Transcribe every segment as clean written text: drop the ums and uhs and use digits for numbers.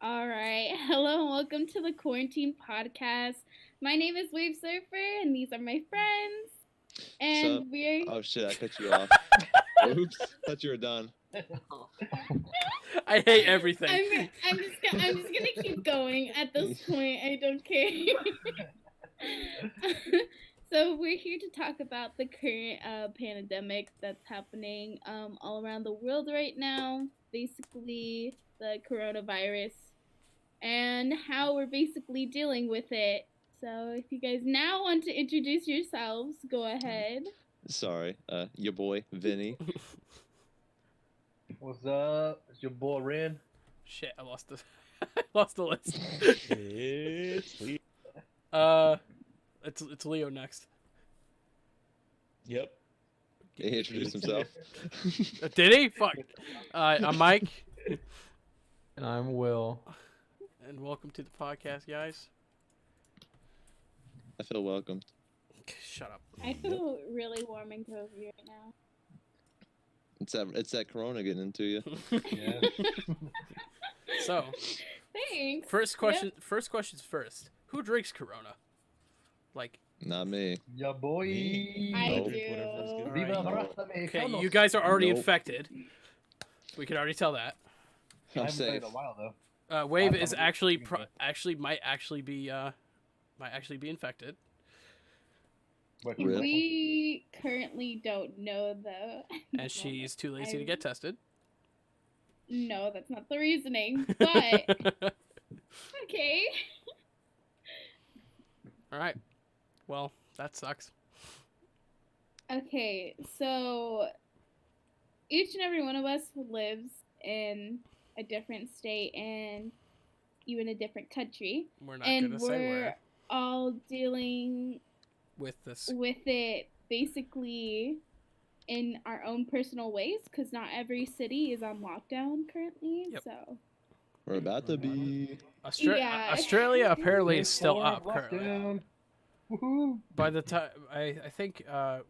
All right. Hello and welcome to the Quarantine Podcast. My name is Wave Surfer and these are my friends. So, And we're oh shit, I cut you off. Oops, thought you were done. I hate everything. I'm just gonna keep going at this point. I don't care. So we're here to talk about the current pandemic that's happening all around the world right now. Basically, the coronavirus and how we're basically dealing with it. So if you guys now want to introduce yourselves, go ahead. Sorry, your boy Vinny. What's up? It's your boy Ren. Shit, I lost the lost the list. It's Lee. It's Leo next. Yep. He introduced himself. Did he? Fuck. I'm Mike, And I'm Will. and welcome to the podcast, guys. I feel welcome. Shut up. I feel really warm and cozy right now. It's that Corona getting into you. Yeah. So, Thanks. first question. First questions first. Who drinks Corona? Like, Not me. Ya boy. I Nope. do. Viva Alright. Rasta okay, Mexicanos. you guys are already Nope. infected. We can already tell that. I I'm haven't played safe. in a while though. Wave I'm is really actually drinking might actually be infected. But Really? We currently don't know though. And she's too lazy to get tested. No, that's not the reasoning. But okay. All right. Well, that sucks. Okay, so each and every one of us lives in a different state and even a different country. We're not And gonna say we're where all dealing with this. with it basically in our own personal ways because not every city is on lockdown currently. Yep. So We're about to be. Yeah. Australia apparently is still Four up currently. lockdown. Woohoo. By the time I think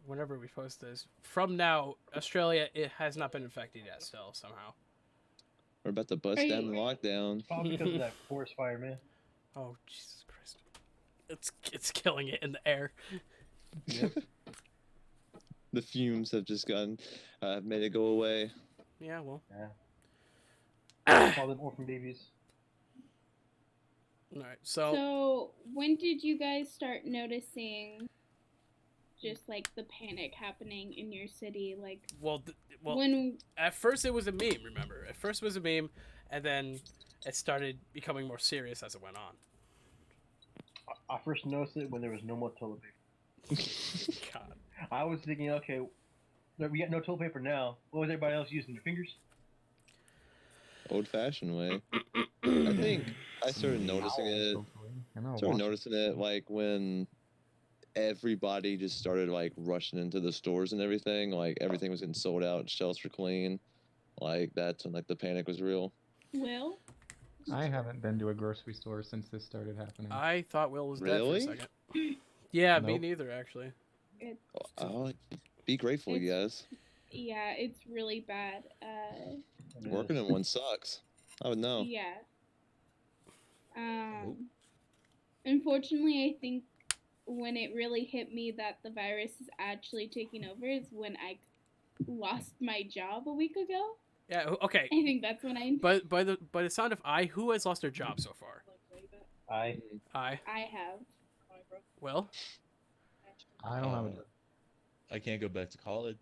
whenever we post this, from now Australia it has not been infected yet. Still somehow. We're about to bust Are down you- the lockdown. Probably because of that forest fire, man. Oh Jesus Christ! It's killing it in the air. Yep. The fumes have just made it go away. Yeah. Well. All them orphan babies. All right. So So when did you guys start noticing just like the panic happening in your city? Like well when at first it was a meme. Remember, at first it was a meme, and then it started becoming more serious as it went on. I first noticed it when there was no more toilet paper. God. I was thinking, okay, we got no toilet paper now. What was everybody else using? Their fingers? Old-fashioned way. I think I started noticing it. I know. Started noticing it like when everybody just started like rushing into the stores and everything. Like everything was getting sold out, shelves were clean. Like that's when like the panic was real. Will? I haven't been to a grocery store since this started happening. I thought Will was dead Really? for a second. Yeah, me Nope. neither actually. Oh, be grateful, you guys. Yeah, it's really bad. Working in one sucks. I would know. Yeah. Unfortunately, I think when it really hit me that the virus is actually taking over is when I lost my job a week ago. Yeah. Okay. I think that's when I But by the sound of who has lost their job so far? I I. have. Will. I don't have a. I can't go back to college.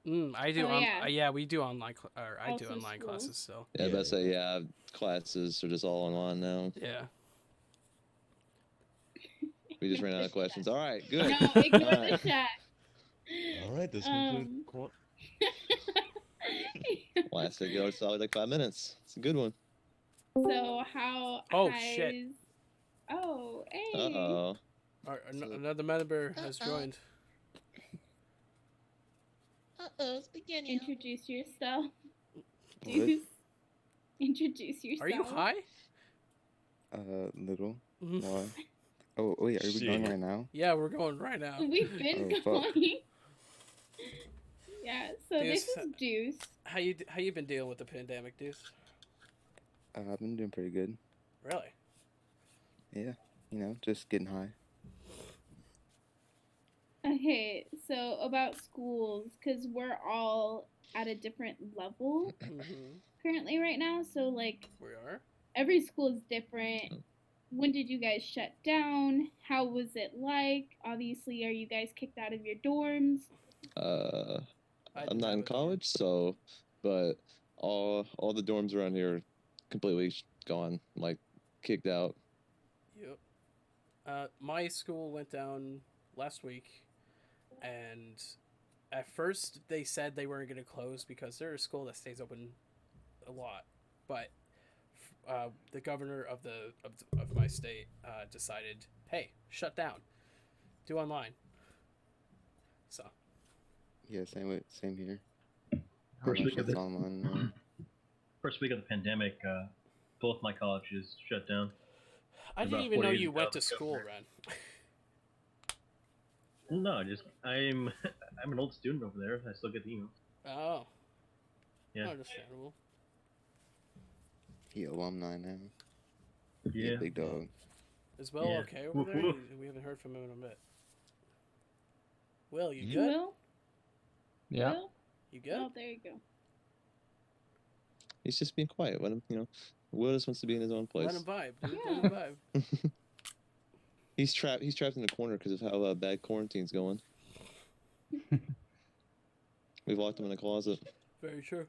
I do. Oh, yeah. Yeah, we do online. I do Also online school. classes still. Yeah, but say yeah, classes are just all online now. Yeah. We just ran out of questions. All right, good. No, ignore the Alright. chat. All right, this Um, concludes. Lasted go solid like 5 minutes. It's a good one. So how Oh, has... shit. Oh, hey. Uh-oh. Another member has joined. Spaghetti. Introduce yourself. What? Deuce. Introduce yourself. Are you high? Little. Mhm. Why? Oh, wait, are we going Shit. right now? Yeah, we're going right now. We've been Oh, fuck. going. Yeah, so Deuce, this is Deuce. How you been dealing with the pandemic, Deuce? I've been doing pretty good. Really? Yeah, just getting high. Okay, so about schools, because we're all at a different level Mm-hmm. currently right now. So, like, We are. every school is different. When did you guys shut down? How was it like? Obviously, are you guys kicked out of your dorms? I'm not in college, so, but all the dorms around here are completely gone, like kicked out. Yep. My school went down last week, and at first they said they weren't going to close because they're a school that stays open a lot, but the governor of my state decided, hey, shut down, do online. So Yeah, same here. First week of It's the online now. first week of the pandemic, both my colleges shut down. I didn't About even know 48 you went to the school, governor. Ren. No, just I'm I'm an old student over there. I still get the emails. Oh, Yeah. understandable. He alumni now. Yeah. Big dog. Is Will Yeah. okay over Woof, there? woof. We haven't heard from him in a bit. Will, you Mhm. good? Will? Yeah. Will? You good? Oh, there you go. He's just being quiet. Let him, Will just wants to be in his own place. Let him vibe, dude. Yeah. Let him vibe. He's trapped in a corner because of how bad quarantine's going. We've locked him in a closet. Very true.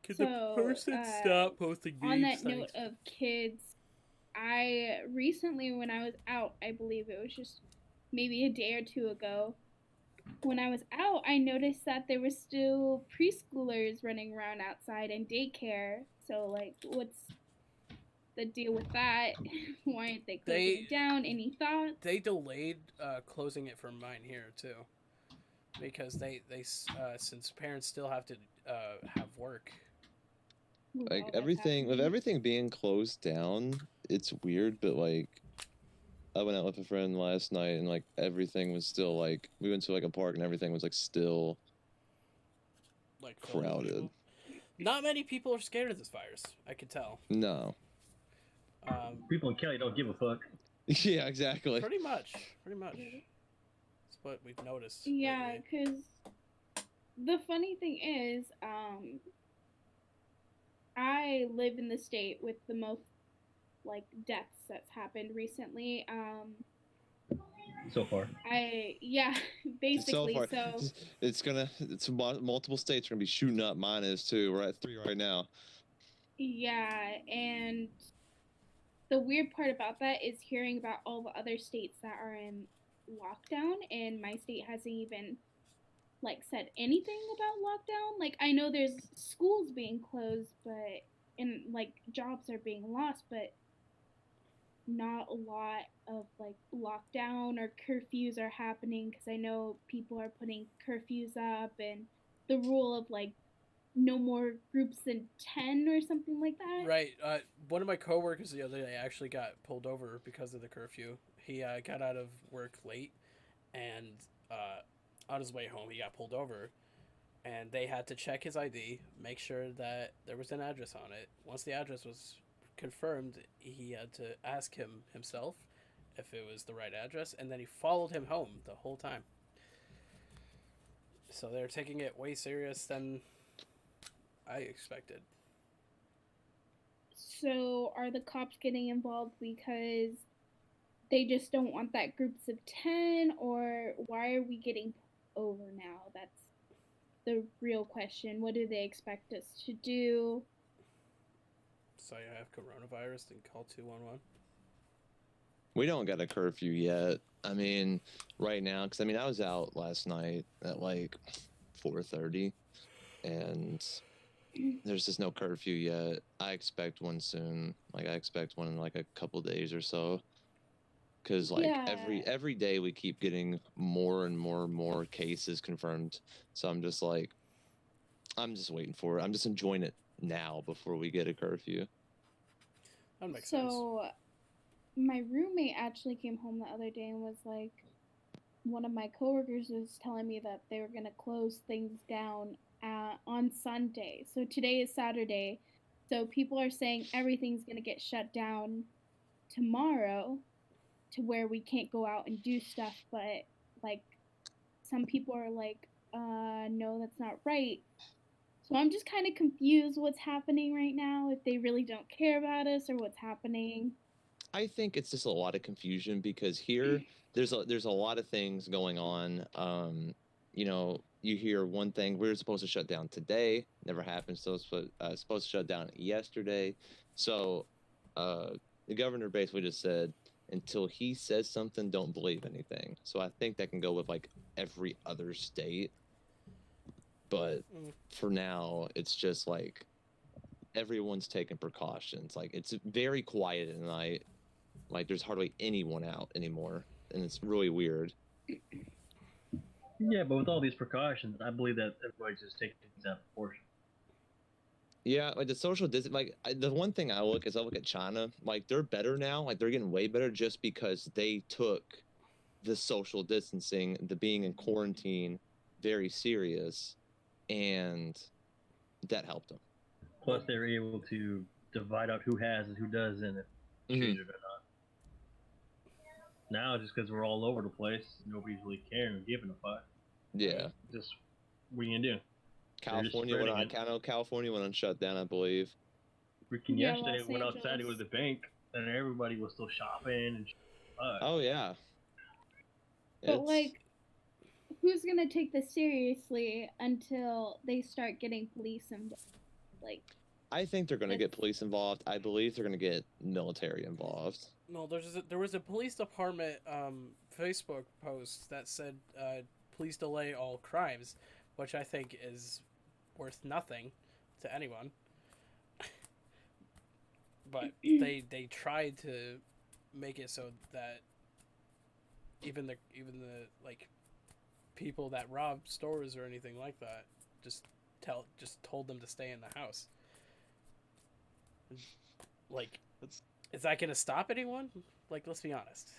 Can So, the person stop posting memes? On that Thanks. note of kids, I recently, when I was out, I believe it was just maybe a day or two ago, when I was out, I noticed that there were still preschoolers running around outside and daycare. So, like, what's the deal with that? Why aren't they closing it down? Any thoughts? They delayed closing it for mine here too, because they since parents still have to have work. With Like all that's everything, with happening? everything being closed down, it's weird. But like, I went out with a friend last night, and like everything was still like we went to like a park, and everything was like still Like filled with crowded. people. Not many people are scared of this virus. I could tell. No. People in Cali don't give a fuck. Yeah, exactly. Pretty much. That's what we've noticed. Yeah, lately. because the funny thing is, I live in the state with the most like deaths that's happened recently. So far. Basically, so far, so it's multiple states are gonna be shooting up. Mine is too. We're at 3 right now. yeah, and the weird part about that is hearing about all the other states that are in lockdown, and my state hasn't even like said anything about lockdown. Like, I know there's schools being closed, but and like jobs are being lost, but not a lot of like lockdown or curfews are happening, because I know people are putting curfews up and the rule of like no more groups than 10 or something like that. Right. One of my coworkers the other day actually got pulled over because of the curfew. He got out of work late, and on his way home he got pulled over, and they had to check his ID, make sure that there was an address on it. Once the address was confirmed, he had to ask himself if it was the right address, and then he followed him home the whole time. So they're taking it way serious than I expected. So are the cops getting involved because they just don't want that groups of 10, or why are we getting over now? That's the real question. What do they expect us to do? So you have coronavirus, then call 211. We don't got a curfew yet. I mean, right now, because I mean, I was out last night at like 4:30, and there's just no curfew yet. I expect one soon. Like, I expect one in like a couple days or so. Because like Yeah. every day we keep getting more and more cases confirmed. So I'm just waiting for it. I'm just enjoying it now before we get a curfew. That makes sense. So my roommate actually came home the other day and was like, one of my coworkers was telling me that they were going to close things down on Sunday. So today is Saturday. So people are saying everything's going to get shut down tomorrow to where we can't go out and do stuff. But, like, some people are like, no, that's not right. So I'm just kind of confused what's happening right now, if they really don't care about us or what's happening. I think it's just a lot of confusion because here there's a lot of things going on. You know, you hear one thing, we're supposed to shut down today, never happened. So it's supposed to shut down yesterday. So the governor basically just said, until he says something, don't believe anything. So I think that can go with like every other state. But for now, it's just like everyone's taking precautions. Like it's very quiet at night. Like there's hardly anyone out anymore, and it's really weird. Yeah, but with all these precautions, I believe that everybody's just taking things out of proportion. Yeah, like the social distance. Like the one thing I look at China. Like they're better now. Like they're getting way better just because they took the social distancing, the being in quarantine, very serious, and that helped them. Plus, they were able to divide out who has and who doesn't, if change it or not. Now, just because we're all over the place, nobody's really caring or giving a fuck. Yeah. Just what are you gonna do? California went on. I know California went on shutdown, I believe. Freaking Yeah, yesterday, Los went outside to Angeles. go to the bank, and everybody was still shopping and. Oh yeah. But, It's- like, who's going to take this seriously until they start getting police involved? Like, I think they're going to get police involved. I believe they're going to get military involved. No, there was a police department Facebook post that said, "Please delay all crimes," which I think is worth nothing to anyone. But they tried to make it so that even the like people that rob stores or anything like that just told them to stay in the house. Like, is that going to stop anyone? Like, let's be honest.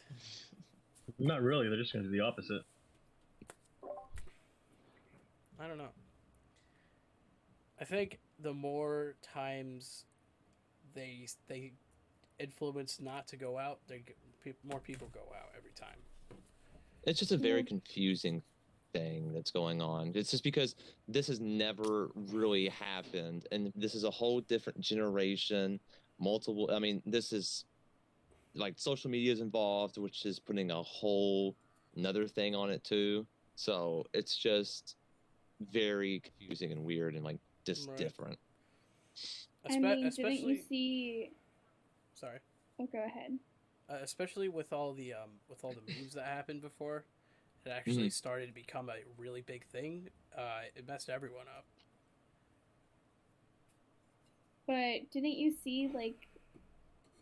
Not really. They're just gonna do the opposite. I don't know. I think the more times they influence not to go out, more people go out every time. It's just a very confusing thing that's going on. It's just because this has never really happened, and this is a whole different generation. Multiple. I mean, this is like social media is involved, which is putting a whole another thing on it too. So it's just very confusing and weird and like just Right. different. I mean, didn't you see... Sorry. Oh, go ahead. Especially with all the moves that happened before, it actually started to become a really big thing. It messed everyone up. But didn't you see, like...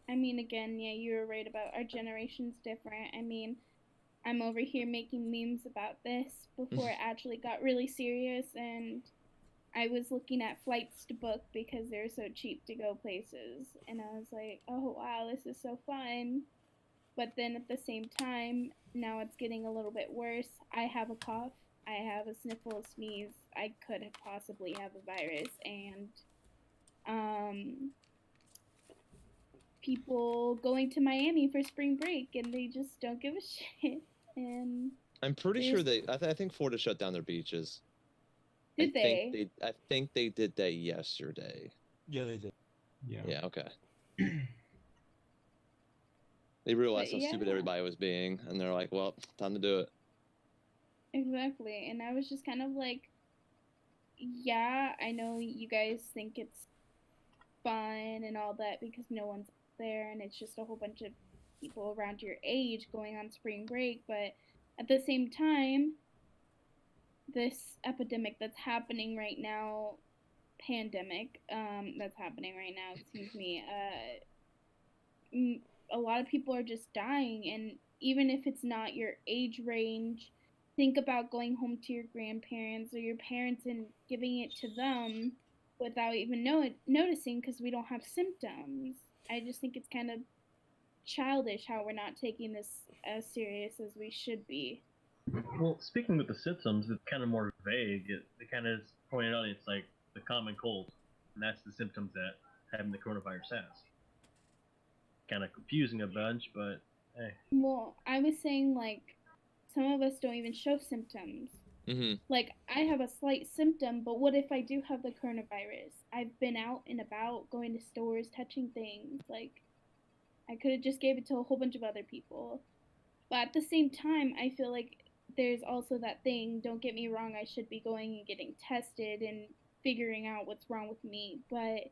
I mean, again, yeah, you were right about our generation's different. I mean, I'm over here making memes about this before it actually got really serious, and I was looking at flights to book because they're so cheap to go places, and I was like, oh wow, this is so fun. But then at the same time, now it's getting a little bit worse. I have a cough, I have a sniffle, a sneeze, I could possibly have a virus, and people going to Miami for spring break, and they just don't give a shit. And I'm pretty sure I think Florida shut down their beaches. Did they? I think they did that yesterday. Yeah, they did. Yeah. Okay. They realized But how stupid yeah. everybody was being, and they're like, "Well, time to do it." Exactly. And I was just kind of like, yeah, I know you guys think it's fun and all that because no one's there and it's just a whole bunch of people around your age going on spring break, but at the same time, this epidemic that's happening right now, that's happening right now, excuse me, a lot of people are just dying, and even if it's not your age range, think about going home to your grandparents or your parents and giving it to them without even noticing because we don't have symptoms. I just think it's kind of childish how we're not taking this as serious as we should be. Well, speaking with the symptoms, it's kind of more vague. It kind of pointed out it's like the common cold, and that's the symptoms that having the coronavirus has. Kind of confusing a bunch, but hey. Well, I was saying, like, some of us don't even show symptoms. Mm-hmm. Like, I have a slight symptom, but what if I do have the coronavirus? I've been out and about, going to stores, touching things. Like, I could have just gave it to a whole bunch of other people. But at the same time, I feel like there's also that thing, don't get me wrong, I should be going and getting tested and figuring out what's wrong with me. But,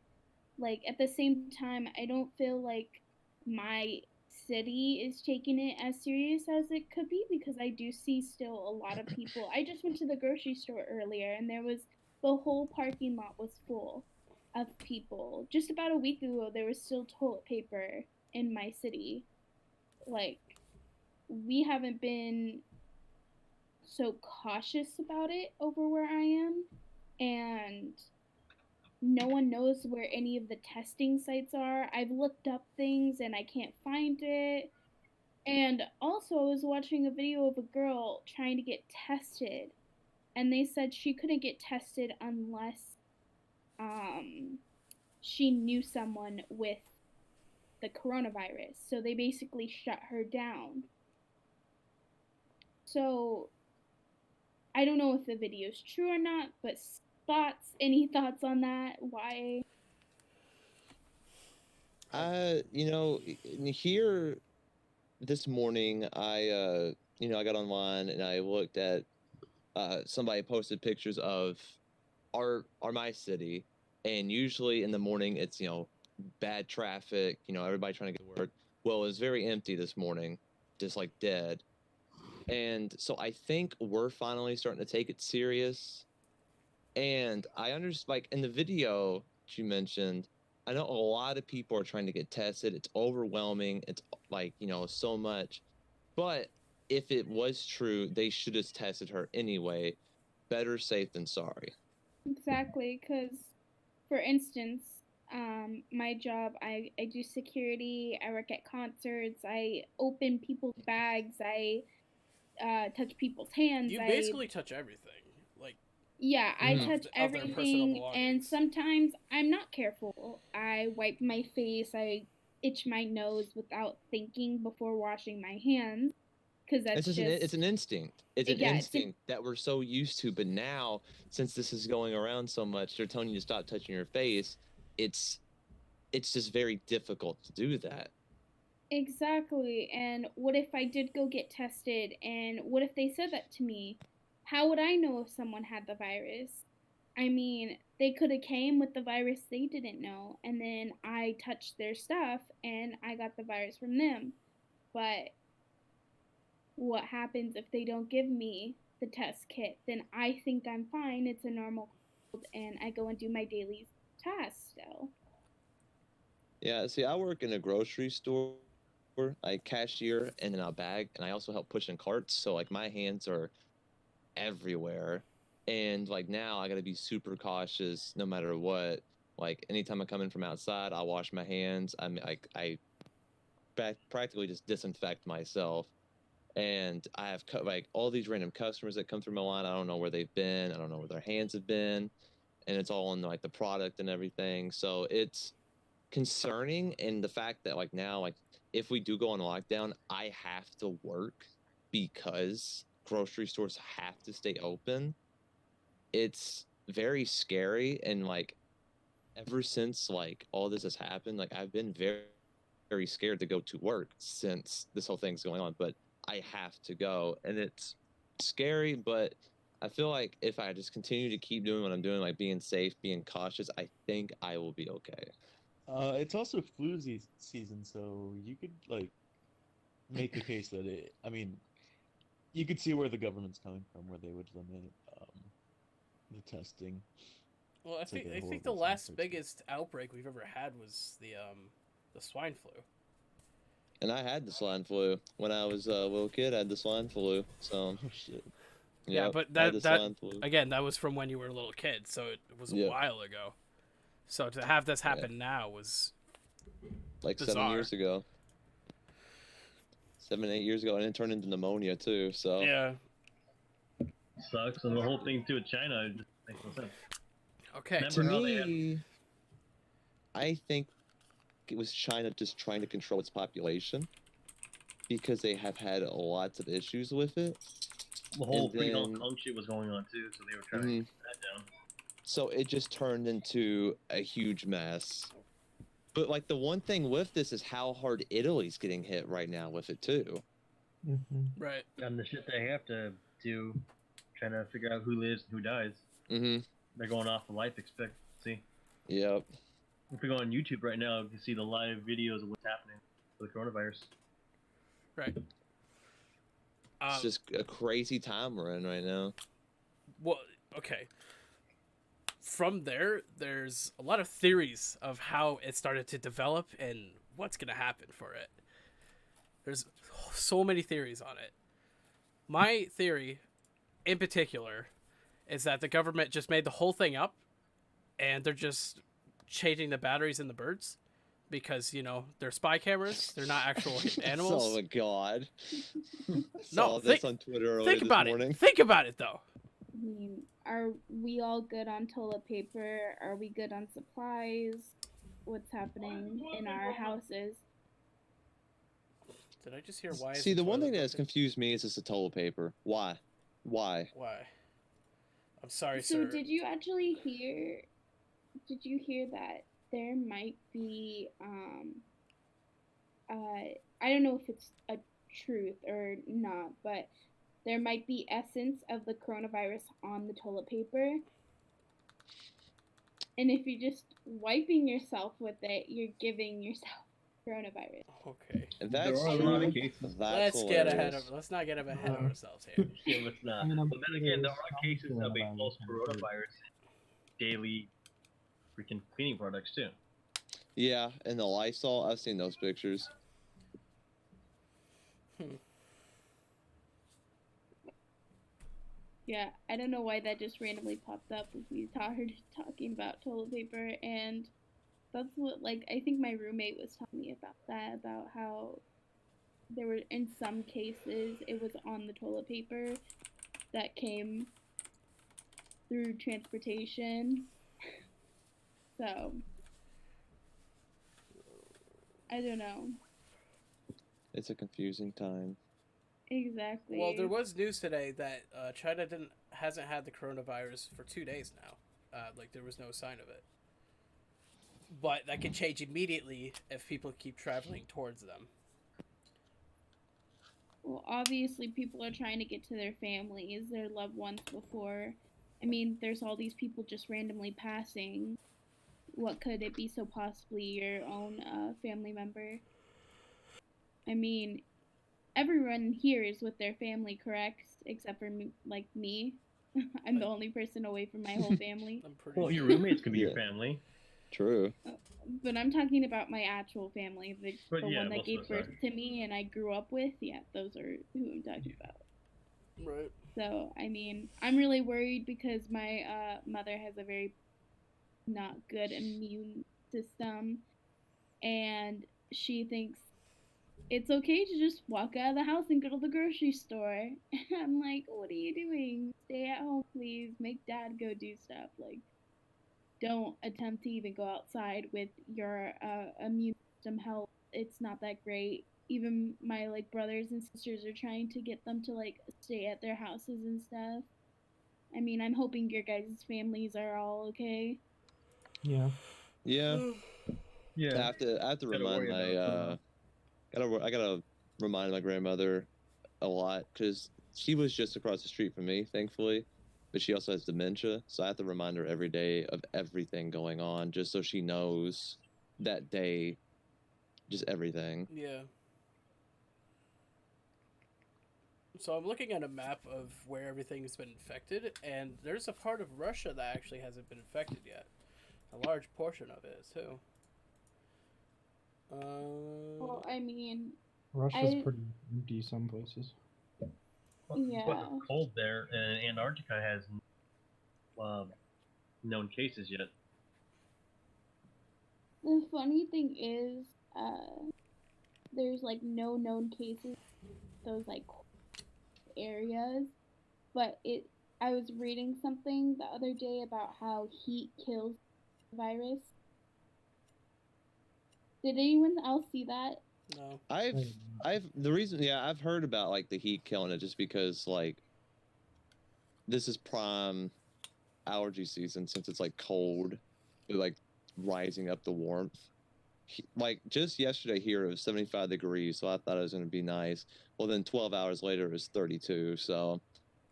like, at the same time, I don't feel like my city is taking it as serious as it could be, because I do see still a lot of people. I just went to the grocery store earlier and the whole parking lot was full of people. Just about a week ago, there was still toilet paper in my city. Like, we haven't been so cautious about it over where I am, and no one knows where any of the testing sites are. I've looked up things and I can't find it. And also, I was watching a video of a girl trying to get tested, and they said she couldn't get tested unless she knew someone with the coronavirus. So they basically shut her down. So I don't know if the video is true or not, but any thoughts on that? Why? Here this morning, I got online and I looked at somebody posted pictures of my city, and usually in the morning it's bad traffic, everybody trying to get to work. Well, it was very empty this morning, just like dead. And so I think we're finally starting to take it serious. And I understand, like in the video you mentioned, I know a lot of people are trying to get tested. It's overwhelming. It's like, so much. But if it was true, they should have tested her anyway. Better safe than sorry. Exactly, because, for instance, my job, I do security, I work at concerts, I open people's bags, I touch people's hands. You basically touch everything. Like, yeah, I Mhm. touch Of their personal everything, and belongings. sometimes I'm not careful. I wipe my face, I itch my nose without thinking before washing my hands, because that's It's an instinct. It's an Yeah, instinct that we're so used to. But now, since this is going around so much, they're telling you to stop touching your face. It's just very difficult to do that. Exactly. And what if I did go get tested, and what if they said that to me? How would I know if someone had the virus? I mean, they could have came with the virus they didn't know, and then I touched their stuff and I got the virus from them. But what happens if they don't give me the test kit? Then I think I'm fine, it's a normal cold, and I go and do my daily tasks still. Yeah, see, I work in a grocery store. I cashier and then I bag, and I also help push in carts. So like my hands are everywhere, and like now I got to be super cautious no matter what. Like anytime I come in from outside, I wash my hands. I practically just disinfect myself. And I have like all these random customers that come through my line. I don't know where they've been. I don't know where their hands have been, and it's all in like the product and everything. So it's concerning. And the fact that like now, like if we do go on lockdown, I have to work because grocery stores have to stay open. It's very scary. And like ever since like all this has happened, like I've been very, very scared to go to work since this whole thing's going on. But I have to go, and it's scary. But I feel like if I just continue to keep doing what I'm doing, like being safe, being cautious, I think I will be okay. It's also flu season, so you could like make the case that I mean, you could see where the government's coming from, where they would limit the testing. Well, I It's like think a I think horrible the time last for it to- biggest outbreak we've ever had was the swine flu. And I had the swine flu when I was a little kid. I had the swine flu, so Oh shit. Yeah, yep, but I had the that swine flu. again, that was from when you were a little kid, so it was a Yeah. while ago. So to have this happen now was Like bizarre. 7 years ago. 7, 8 years ago, and it turned into pneumonia too. So yeah. sucks, and the whole thing too with China just makes no sense. Okay. Remember To how they had- me, I think it was China just trying to control its population because they have had lots of issues with it. The whole and free Hong then- Kong shit was going on too, so they were trying Mhm. to keep that down. So it just turned into a huge mess. But like the one thing with this is how hard Italy's getting hit right now with it too. Right. And the shit they have to do, trying to figure out who lives and who dies. Mm-hmm. They're going off the life expectancy. Yep. If you go on YouTube right now, you can see the live videos of what's happening with the coronavirus. Right. It's just a crazy time we're in right now. Well, okay. From there, there's a lot of theories of how it started to develop and what's going to happen for it. There's so many theories on it. My theory, in particular, is that the government just made the whole thing up, and they're just changing the batteries in the birds because, you know, they're spy cameras. They're not actual animals. Oh my god. No, Saw this on Twitter earlier Think this about morning. it. Think about it, though. I mean, are we all good on toilet paper? Are we good on supplies? What's happening in our houses? Did I just hear why? is See, the one toilet thing that has broken? confused me is just the toilet paper. Why? Why? Why? I'm sorry, So sir. did you actually hear? Did you hear that there might be I don't know if it's a truth or not, but there might be essence of the coronavirus on the toilet paper. And if you're just wiping yourself with it, you're giving yourself coronavirus. Okay. And There that's are a lot of cases. That's Let's not get ahead of ourselves here. Yeah, let's not. I mean, I'm But then again, there are curious cases how of a coronavirus false can occur. coronavirus in daily freaking cleaning products too. Yeah, and the Lysol, I've seen those pictures. Yeah, I don't know why that just randomly popped up as we started talking about toilet paper, and that's what, like, I think my roommate was telling me about that, about how there were, in some cases, it was on the toilet paper that came through transportation. So, I don't know. It's a confusing time. Exactly. Well, there was news today that China hasn't had the coronavirus for 2 days now. Like there was no sign of it. But that could change immediately if people keep traveling towards them. Well, obviously, people are trying to get to their families, their loved ones before. I mean, there's all these people just randomly passing. What could it be so possibly your own family member? I mean, everyone here is with their family, correct? Except for me, like me. I'm the only person away from my whole family. I'm pretty Well, sure. your roommates could be your Yeah. family. True. But I'm talking about my actual family, the But yeah, one that most gave of us birth are. to me and I grew up with. Yeah, those are who I'm talking about. Right. So, I mean, I'm really worried because my mother has a very not good immune system, and she thinks it's okay to just walk out of the house and go to the grocery store. I'm like, what are you doing? Stay at home, please. Make dad go do stuff. Like, don't attempt to even go outside with your immune system health. It's not that great. Even my like brothers and sisters are trying to get them to like stay at their houses and stuff. I mean, I'm hoping your guys' families are all okay. Yeah. Yeah. I Yeah. have to Gotta remind worry my about it. I gotta remind my grandmother a lot because she was just across the street from me, thankfully, but she also has dementia, so I have to remind her every day of everything going on, just so she knows that day, just everything. Yeah. So I'm looking at a map of where everything has been infected, and there's a part of Russia that actually hasn't been infected yet. A large portion of it is too. Well, I mean, Russia's I- pretty empty some places. Yeah. But it's cold there, and Antarctica has known cases yet. the funny thing is, there's like no known cases, those like areas, but I was reading something the other day about how heat kills the virus. Did anyone else see that? No. I've heard about like the heat killing it just because like this is prime allergy season since it's like cold, like rising up the warmth. Like just yesterday here it was 75 degrees, so I thought it was going to be nice. Well, then 12 hours later it was 32. So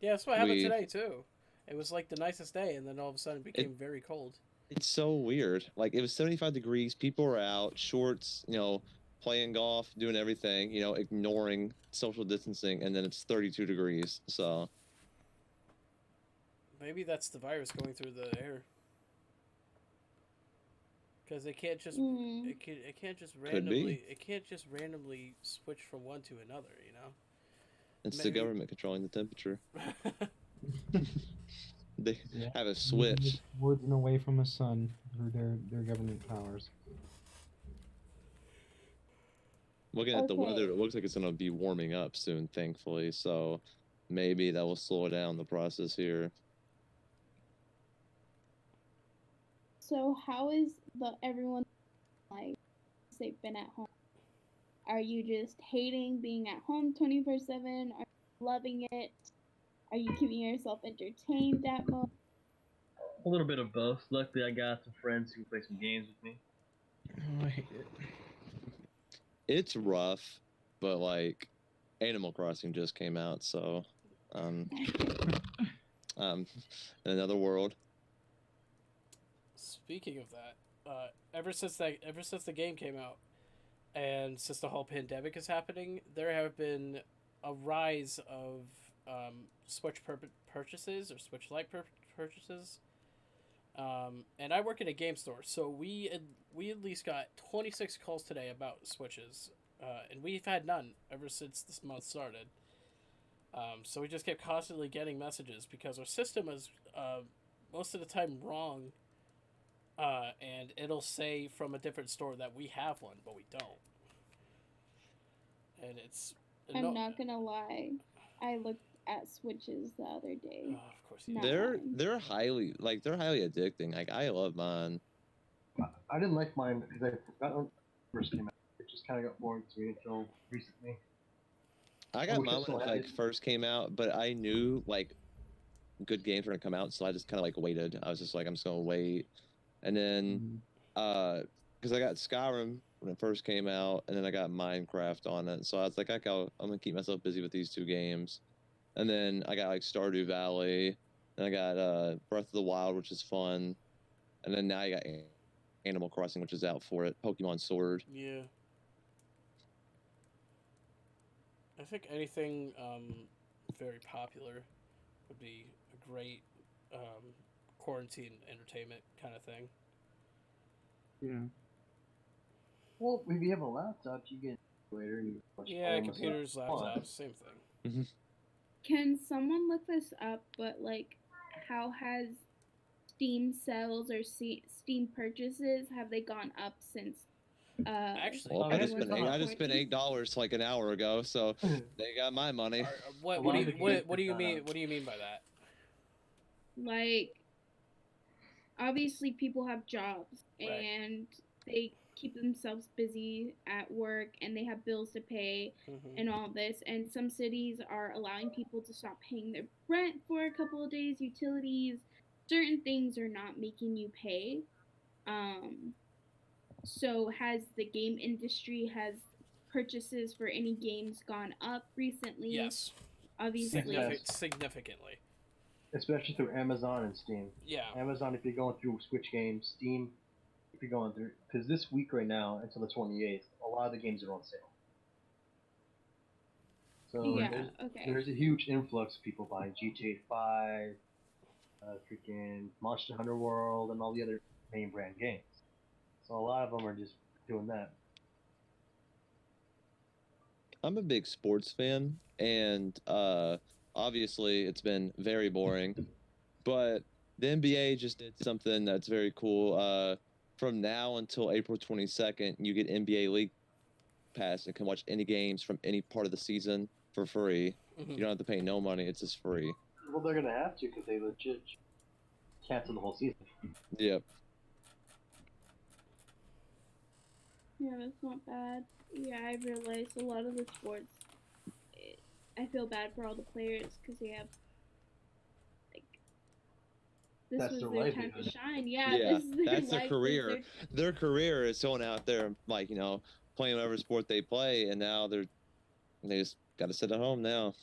Yeah, that's what happened today too. It was like the nicest day, and then all of a sudden it became very cold. It's so weird. Like it was 75 degrees, people were out, shorts, playing golf, doing everything, ignoring social distancing, and then it's 32 degrees. So maybe that's the virus going through the air. Because it can't just it can't just randomly switch from one to another, It's the government controlling the temperature. They have a switch. Woods and away from the sun through their government powers. Looking at the weather, it looks like it's going to be warming up soon, thankfully. So maybe that will slow down the process here. So how is everyone like they've been at home? Are you just hating being at home 24/7? Are you loving it? Are you keeping yourself entertained that much? A little bit of both. Luckily, I got some friends who can play some games with me. Oh, I hate it. It's rough, but like Animal Crossing just came out, so in another world. Speaking of that, ever since the game came out, and since the whole pandemic is happening, there have been a rise of Switch purchases or Switch Lite purchases. And I work in a game store, so we at least got 26 calls today about Switches, and we've had none ever since this month started. So we just kept constantly getting messages because our system is most of the time wrong, and it'll say from a different store that we have one, but we don't. And it's... I'm not gonna lie, I looked at Switches the other day. Oh, of course They're highly addicting. Like I love mine. I didn't like mine because I forgot when it first came out. It just kind of got boring to me until recently. I got mine when it like first came out, but I knew like good games were gonna come out, so I just kind of like waited. I was just like, I'm just gonna wait, and then because I got Skyrim when it first came out, and then I got Minecraft on it, so I was like, I'm gonna keep myself busy with these two games. And then I got like Stardew Valley, and I got Breath of the Wild, which is fun, and then now I got Animal Crossing, which is out for it, Pokemon Sword. Yeah. I think anything very popular would be a great quarantine entertainment kind of thing. Yeah. Well, if you have a laptop, you get later. Yeah, computers, laptops, same thing. Mm-hmm. Can someone look this up? But like, how has Steam sales or Steam purchases have they gone up since? Actually, well, I just spent $8 like an hour ago, so they got my money. What do you mean? What do you mean by that? Like, obviously, people have jobs and they keep themselves busy at work and they have bills to pay and all this, and some cities are allowing people to stop paying their rent for a couple of days, utilities, certain things are not making you pay. So has the game industry, has purchases for any games gone up recently? Yes, obviously significantly, especially through Amazon and Steam. Yeah, Amazon if you're going through Switch games, Steam if you're going through, because this week right now until the 28th, a lot of the games are on sale. So there's a huge influx of people buying GTA 5, freaking Monster Hunter World, and all the other main brand games. So a lot of them are just doing that. I'm a big sports fan, and obviously it's been very boring, but the NBA just did something that's very cool. From now until April 22nd, you get NBA League Pass and can watch any games from any part of the season for free. You don't have to pay no money; it's just free. Well, they're gonna have to because they legit canceled the whole season. Yep. Yeah, that's not bad. Yeah, I realized a lot of the sports. I feel bad for all the players because they have like this That's was their their time to livelihood. shine. Yeah, Yeah, this is their that's their life, career. Their career is going out there, like, you know, playing whatever sport they play, and now they just got to sit at home now.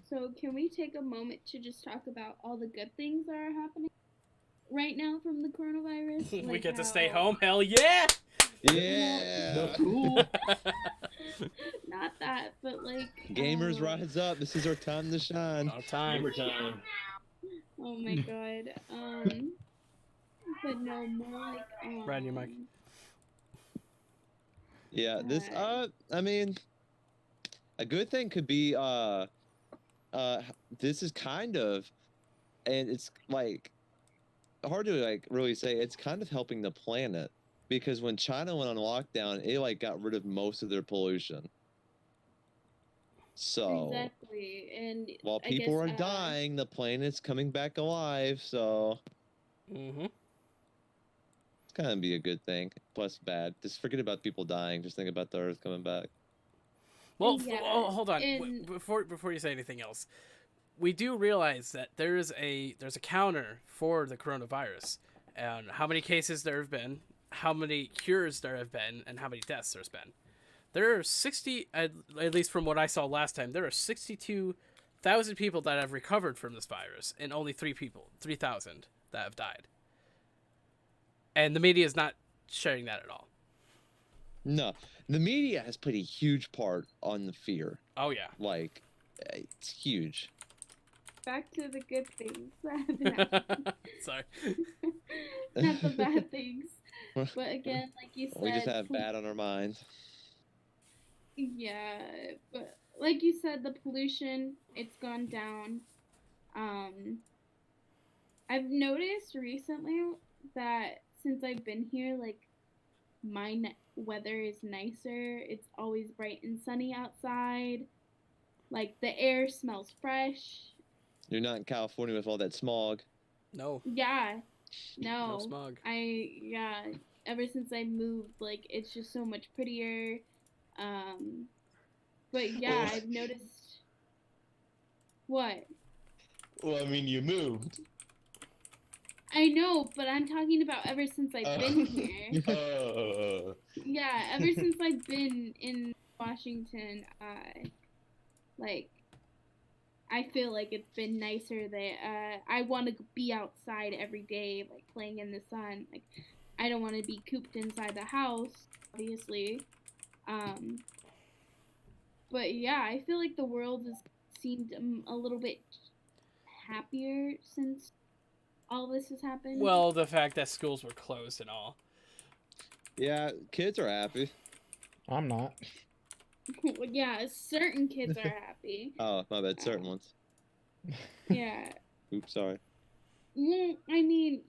So can we take a moment to just talk about all the good things that are happening right now from the coronavirus? We Like get to stay how- home. Hell yeah! Yeah. Cool. Not that, but like Gamers rise up. This is our time to shine. All time. Gamer time. Oh my god. But no, more like Right in your mic. Yeah, this I mean, a good thing could be this is kind of, and it's like hard to like really say, it's kind of helping the planet, because when China went on lockdown, it like got rid of most of their pollution. So Exactly, and while I people guess, are dying, the planet's coming back alive, so Mm-hmm. it's kind of be a good thing. Plus bad. Just forget about people dying. Just think about the Earth coming back. Well, Yeah, hold on. and- Before you say anything else, we do realize that there's a counter for the coronavirus, and how many cases there have been, how many cures there have been, and how many deaths there's been. There are 60, at least from what I saw last time, there are 62,000 people that have recovered from this virus, and only 3,000 that have died. And the media is not sharing that at all. No, the media has played a huge part on the fear. Oh yeah. Like, it's huge. back to the good things that have been happening. Sorry. Not the bad things. But again, like you said, We just have bad on our minds. Yeah, but like you said, the pollution, it's gone down. I've noticed recently that since I've been here, like my weather is nicer. It's always bright and sunny outside. Like the air smells fresh. You're not in California with all that smog. No. Yeah. No. No smog. Yeah. Ever since I moved, like it's just so much prettier. But yeah, I've noticed. What? Well, I mean, you moved. I know, but I'm talking about ever since I've been here. Yeah, ever since I've been in Washington, like, I feel like it's been nicer that I want to be outside every day, like playing in the sun. Like, I don't want to be cooped inside the house, obviously. But yeah, I feel like the world has seemed a little bit happier since all this has happened. Well, the fact that schools were closed and all. Yeah, kids are happy. I'm not. Yeah, certain kids are happy. Oh, my bad. Certain ones. Yeah. Oops, sorry. Well, I mean,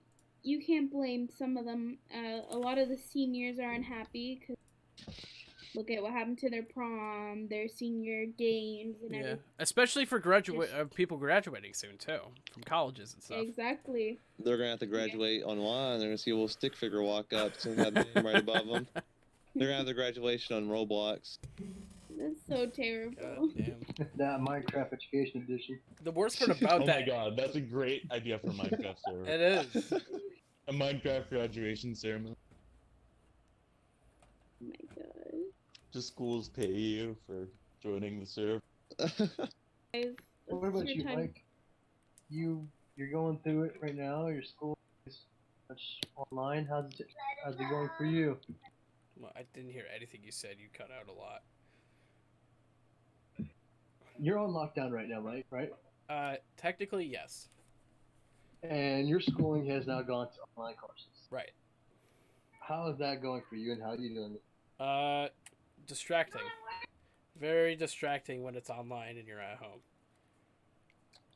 you can't blame some of them. A lot of the seniors are unhappy because look at what happened to their prom, their senior games, and Yeah, everything. especially for people graduating soon too, from colleges and stuff. Exactly. They're gonna have to graduate online. They're gonna see a little stick figure walk up, and have the name right above them. They're gonna have their graduation on Roblox. That's so terrible. God damn. That Minecraft Education Edition. The worst part about Oh that. my god, that's a great idea for Minecraft server. It is. A Minecraft graduation ceremony. Oh my god. Just schools pay you for joining the server. Guys, What this about is you, your time. Mike? You're going through it right now. Your school is much online. How's it going for you? Well, I didn't hear anything you said. You cut out a lot. You're on lockdown right now, Mike, right? Technically, yes. And your schooling has now gone to online courses. Right. How is that going for you, and how are you doing it? Distracting. Very distracting when it's online and you're at home.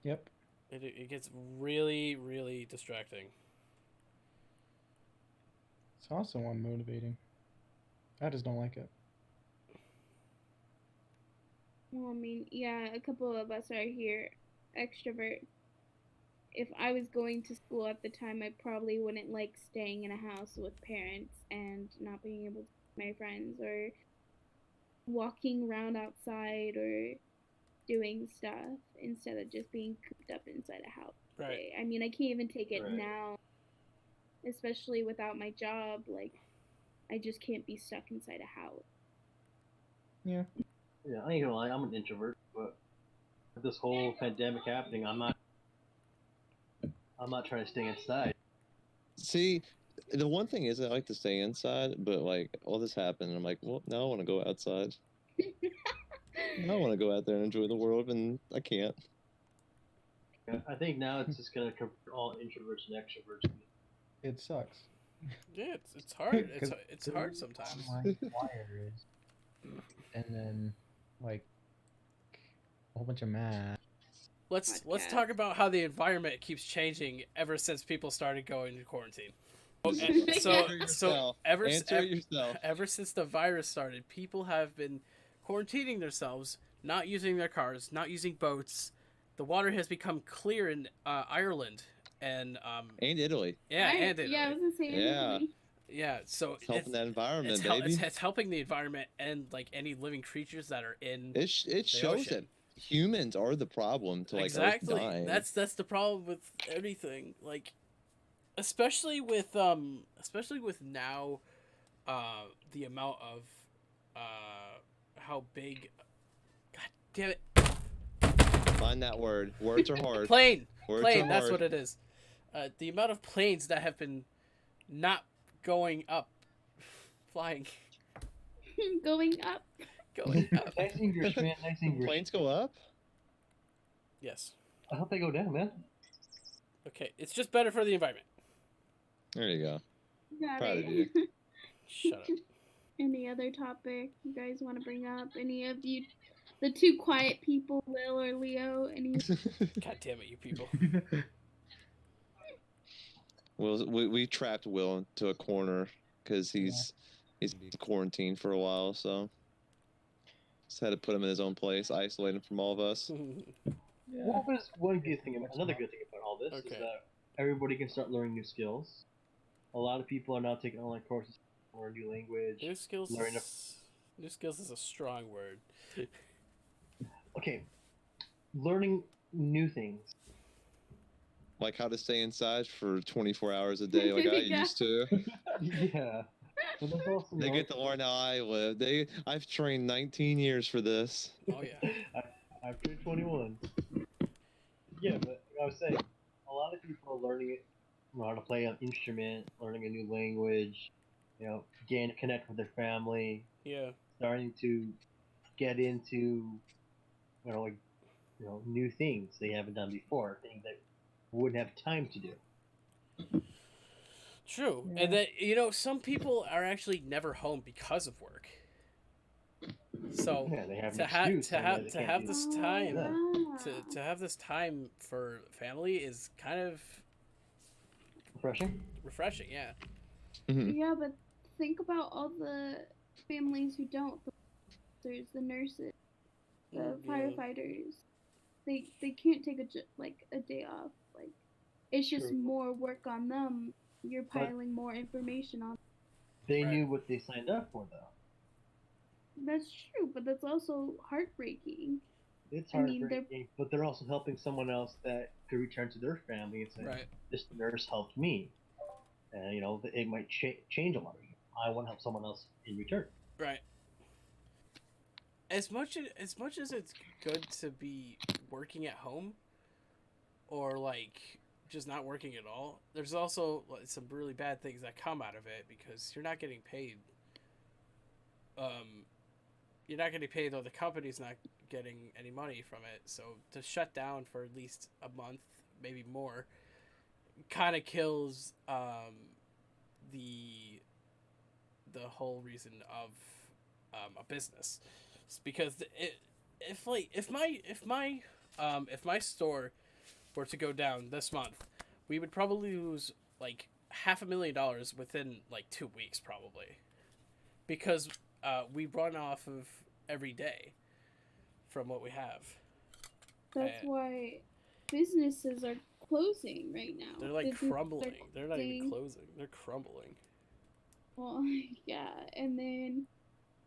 Yep. It gets really, really distracting. It's also unmotivating. I just don't like it. Well, I mean, yeah, a couple of us are here extrovert if I was going to school at the time, I probably wouldn't like staying in a house with parents and not being able to see my friends or walking around outside or doing stuff instead of just being cooped up inside a house. Right. I mean, I can't even take it Right. now, especially without my job. Like, I just can't be stuck inside a house. Yeah, I ain't gonna lie, I'm an introvert, but with this whole pandemic happening, I'm not trying to stay inside. See, the one thing is I like to stay inside, but like all this happened, and I'm like, well, now I want to go outside. I want to go out there and enjoy the world, and I can't. I think now it's just gonna convert all introverts and extroverts. It sucks. Yeah, it's hard. It's 'Cause it's hard sometimes. Online choirs, and then like a whole bunch of math. Let's Podcast. talk about how the environment keeps changing ever since people started going to quarantine. So Yourself. ever Answer yourself. ever since the virus started, people have been quarantining themselves, not using their cars, not using boats. The water has become clear in Ireland and And Italy. yeah, Right? and Italy. Yeah, I was gonna say Yeah. Italy. Yeah, so It's helping that environment, baby. it's helping the environment and like any living creatures that are in It shows ocean. that humans are the problem to like Earth exactly. dying. That's the problem with everything. Like, especially with now, the amount of how big. God damn it! Find that word. Words are hard. Plane. Words Plane. are That's hard. what it is. The amount of planes that have been not going up, flying, Going up. going up. Nice English, man. Nice English. Planes go up? Yes. I hope they go down, man. Okay. It's just better for the environment. There you go. Got Proud it. of you. Shut up. Any other topic you guys want to bring up? Any of you, the two quiet people, Will or Leo? Any? God damn it, you people. Well, we trapped Will into a corner because he's quarantined for a while, so just had to put him in his own place, isolate him from all of us. Well, there's one good thing another good thing about all this Okay. is that everybody can start learning new skills. A lot of people are now taking online courses to learn a new language. New skills. Learn New skills is a strong word. Okay, learning new things. Like how to stay inside for 24 hours a day, like I Yeah. used to. Yeah. But there's also, They get to learn how I live. I've trained 19 years for this. Oh yeah. I've turned 21. Yeah, but like I was saying, a lot of people are learning it, how to play an instrument, learning a new language, getting to connect with their family, Yeah. starting to get into, new things they haven't done before, things that wouldn't have time to do. True. And that some people are actually never home because of work. So Yeah, they have to an have excuse to on why have they to can't have do this it. time Yeah. to have this time for family is kind of Refreshing. refreshing. Yeah. Mhm. Yeah, but think about all the families who don't. There's the nurses, the Mm, yeah. firefighters. They can't take a day off. Like, it's just True. more work on them. You're But- piling more information on. They Right. knew what they signed up for, though. That's true, but that's also heartbreaking. It's I mean, heartbreaking, but they're also helping someone else that could return to their family and say, Right. "This nurse helped me," and it might change a lot of you. I want to help someone else in return. Right. As much as it's good to be working at home, or like just not working at all, there's also some really bad things that come out of it because you're not getting paid. You're not getting paid, though the company's not getting any money from it. So to shut down for at least a month, maybe more, kind of kills the whole reason of a business. It's because if my store were to go down this month, we would probably lose like $500,000 within like 2 weeks probably, because we run off of every day from what we have. That's why businesses are closing right now. They're like Businesses are crumbling. They're not even closing. closing. They're crumbling. Well, yeah, and then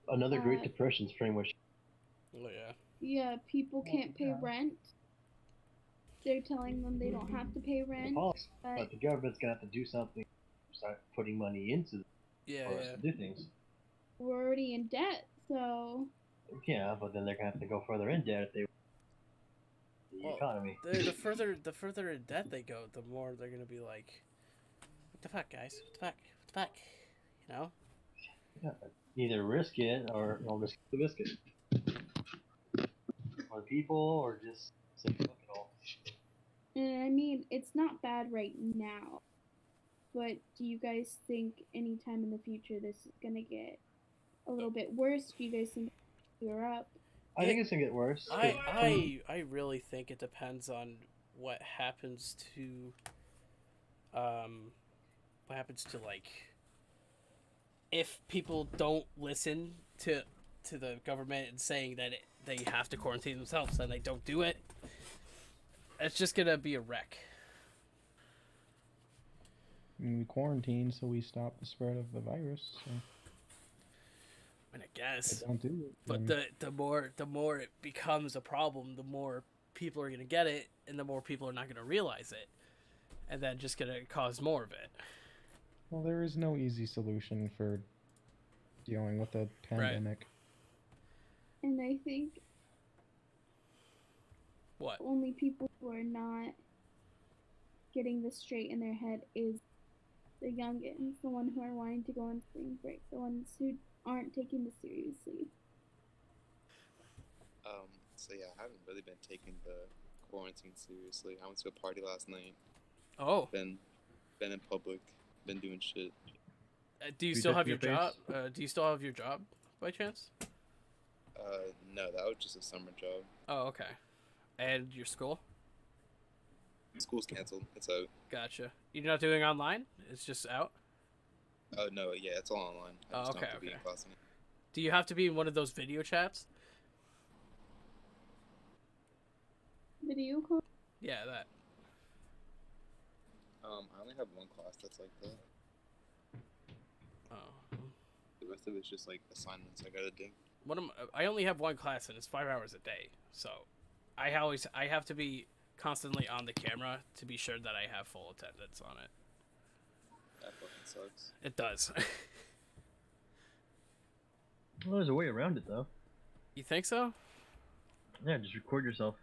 Another Great Uh, Depression's pretty much. Oh yeah. yeah, people can't pay rent. They're telling them they don't have to pay rent, Policy, but but the government's gonna have to do something. Start putting money into it Yeah, for us yeah. to do things. we're already in debt, so Yeah, but then they're gonna have to go further in debt if they the Well, economy. The further in debt they go, the more they're gonna be like, what the fuck, guys? What the fuck? What the fuck? You know? Yeah, either risk it or risk the biscuit. Or the people, or just say fuck it all. and I mean it's not bad right now. But do you guys think anytime in the future this is gonna get a little bit worse? Do you guys think it'll clear up? I think it's gonna get worse. I really think it depends on what happens to like if people don't listen to the government and saying that they have to quarantine themselves and they don't do it. It's just gonna be a wreck. I mean, we quarantine so we stop the spread of the virus. So I mean, I guess. they don't do it. But then- the more it becomes a problem, the more people are gonna get it, and the more people are not gonna realize it, and then just gonna cause more of it. Well, there is no easy solution for dealing with a pandemic. And I think What? only people who are not getting this straight in their head is the youngins, the one who are wanting to go on spring break, the ones who aren't taking this seriously. So yeah, I haven't really been taking the quarantine seriously. I went to a party last night. Oh, Been in public. Been doing shit. do you You still took have your your job? Do you still have your job by chance? No, that was just a summer job. Oh, okay. And your school? School's canceled. It's out. Gotcha. You're not doing online? It's just out? Oh no, yeah, it's all online. I Oh, just don't okay, have to be in okay. class anymore. Do you have to be in one of those video chats? Video call? Yeah, that. I only have one class that's like that. Oh. The rest of it's just like assignments I gotta do. I only have one class and it's 5 hours a day, so I have to be constantly on the camera to be sure that I have full attendance on it. That fucking sucks. It does. Well, there's a way around it though. You think so? Yeah, just record yourself.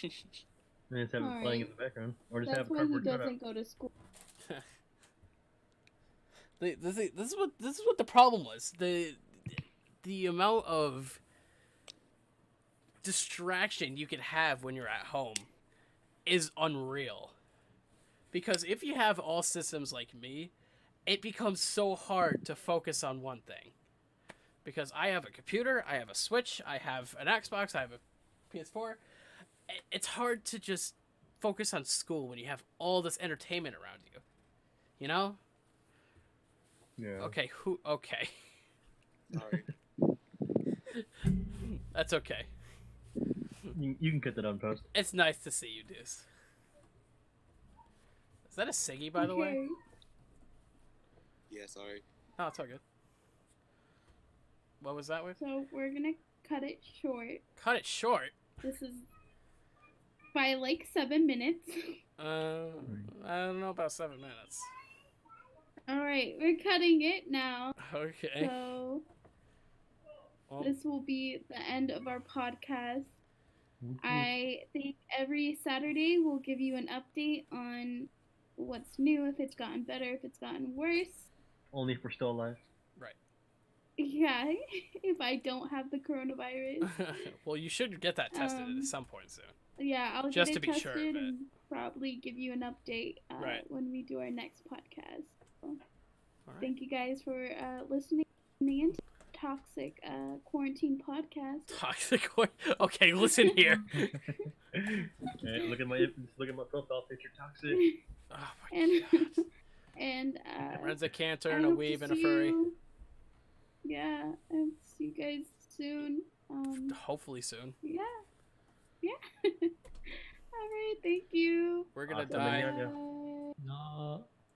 And just have it playing in the background, or just That's have a why he cardboard cutout. doesn't go to school. This is what the problem was. The amount of distraction you could have when you're at home is unreal. Because if you have all systems like me, it becomes so hard to focus on one thing. Because I have a computer, I have a Switch, I have an Xbox, I have a PS4. It's hard to just focus on school when you have all this entertainment around you. You know? Yeah. Okay, okay. Sorry. That's okay. You can cut that on post. It's nice to see you, Deuce. Is that a Siggy, by the way? Okay. Yeah, sorry. No, it's all good. What was that with? So we're gonna cut it short. Cut it short. This is by like 7 minutes. I don't know about 7 minutes. Alright, we're cutting it now. Okay. So Well, this will be the end of our podcast. I think every Saturday we'll give you an update on what's new, if it's gotten better, if it's gotten worse. Only if we're still alive. Yeah, if I don't have the coronavirus. well, you should get that tested Um, at some point soon. Yeah, I'll Just get to it be tested sure of it. and probably give you an update Right. when we do our next podcast. So, All right. thank you guys for listening in to Toxic Quarantine Podcast. Toxic. Okay, listen here. Hey, look at my profile picture. Toxic. Oh my And god. and Runs a cancer I and a hope to weeb and a see furry. you- Yeah, I hope to see you guys soon. Hopefully soon. Yeah. right, thank you. We're gonna Hasta die. mañana. No.